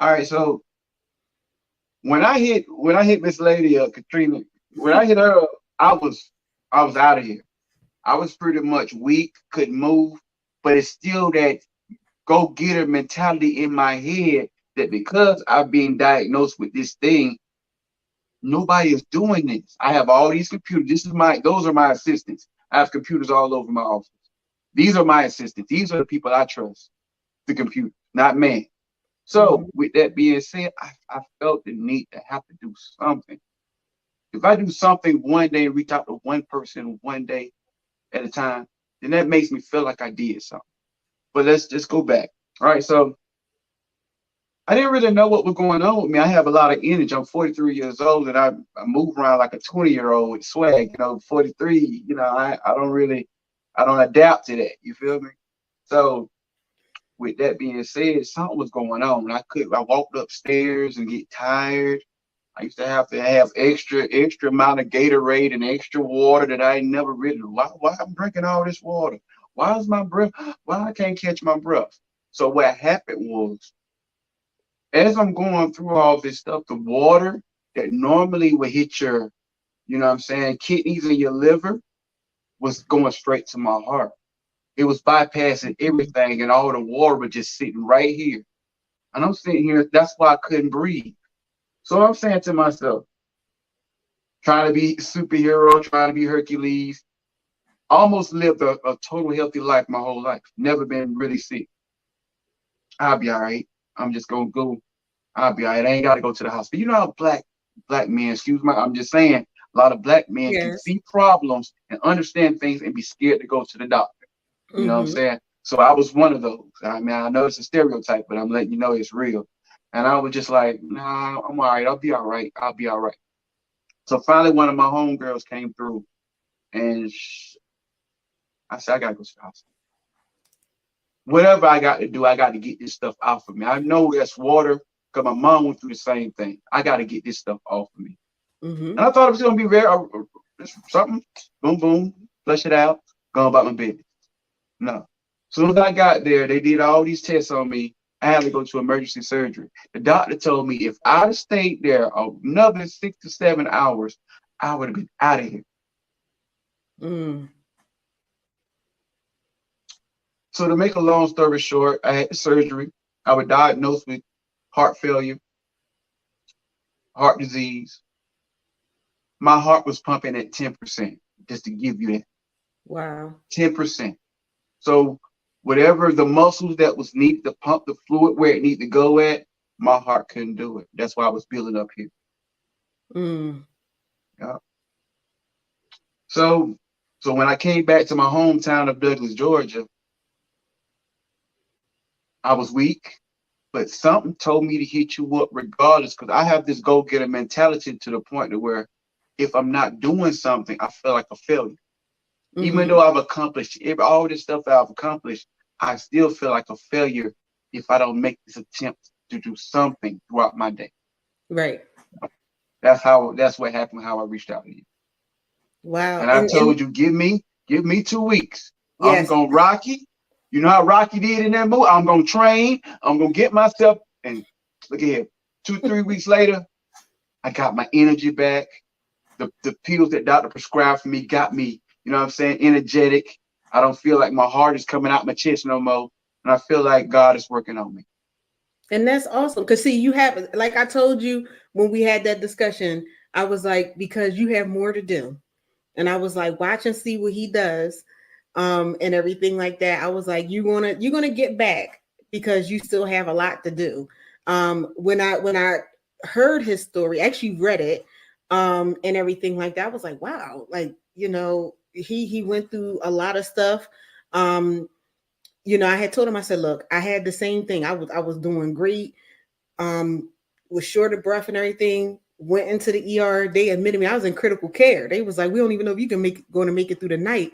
All right, so when I hit Miss Lady Katrina, when I hit her, I was I was out of here. I was pretty much weak, couldn't move, but it's still that go getter mentality in my head that because I've been diagnosed with this thing, nobody is doing this. I have all these computers. Those are my assistants. I have computers all over my office. These are my assistants. These are the people I trust. The computer, not man. So Mhm. with that being said, I felt the need to have to do something. If I do something one day and reach out to one person one day at a time, then that makes me feel like I did something. But let's just go back. All right, so I didn't really know what was going on with me. I have a lot of energy. I'm 43 years old and I move around like a 20-year-old with swag. 43, I don't adapt to that. You feel me? So with that being said, something was going on. I walked upstairs and get tired. I used to have extra amount of Gatorade and extra water that I never really. Why I'm drinking all this water? Why is my breath? Why I can't catch my breath? So what happened was, as I'm going through all this stuff, the water that normally would hit your, what I'm saying, kidneys and your liver was going straight to my heart. It was bypassing everything, and all the water was just sitting right here. And I'm sitting here. That's why I couldn't breathe. So I'm saying to myself, trying to be a superhero, trying to be Hercules. Almost lived a total healthy life my whole life. Never been really sick. I'll be all right. I'm just gonna go. I'll be all right. I ain't got to go to the hospital. You know how black men, excuse me, I'm just saying, a lot of black men can Yes. see problems and understand things and be scared to go to the doctor. You know what I'm Mm-hmm. saying? So I was one of those. I mean, I know it's a stereotype, but I'm letting you know it's real. And I was just like, nah, I'm all right. I'll be all right. I'll be all right. So finally, one of my homegirls came through, and I said, I gotta go to the hospital. Whatever I got to do, I got to get this stuff off of me. I know that's water because my mom went through the same thing. I got to get this stuff off of me. Mm-hmm. And I thought it was going to be very something, boom, boom, flush it out, go about my business. No. As soon as I got there, they did all these tests on me. I had to go to emergency surgery. The doctor told me if I'd have stayed there another 6 to 7 hours, I would have been out of here. Mm. So to make a long story short, I had the surgery. I was diagnosed with heart failure, heart disease. My heart was pumping at 10%, just to give you that Wow. 10%. So whatever the muscles that was needed to pump the fluid where it needed to go at, my heart couldn't do it. That's why I was building up here. Mm. Yeah. So when I came back to my hometown of Douglas, Georgia, I was weak, but something told me to hit you up regardless, because I have this go-getter mentality to the point to where if I'm not doing something, I feel like a failure. Even Mm-hmm. though I've accomplished all this stuff I've accomplished, I still feel like a failure if I don't make this attempt to do something throughout my day. Right. That's what happened, how I reached out to you. Wow. And I And told you, give me 2 weeks. I'm yes. gonna Rocky. You know how Rocky did in that movie? I'm gonna train, I'm gonna get myself, and look at here. 2, 3 weeks later, I got my energy back. The pills that doctor prescribed for me got me, what I'm saying, energetic. I don't feel like my heart is coming out my chest no more. And I feel like God is working on me. And that's awesome. Cause see, you have, like I told you when we had that discussion, I was like, because you have more to do. And I was like, watch and see what he does. And everything like that. I was like, you're gonna get back because you still have a lot to do. When I heard his story, actually read it, and everything like that, I was like, wow, like, he went through a lot of stuff. Um, I had told him, I said, look, I had the same thing. I was doing great, was short of breath and everything. Went into the ER. They admitted me. I was in critical care. They was like, we don't even know if you can going to make it through the night.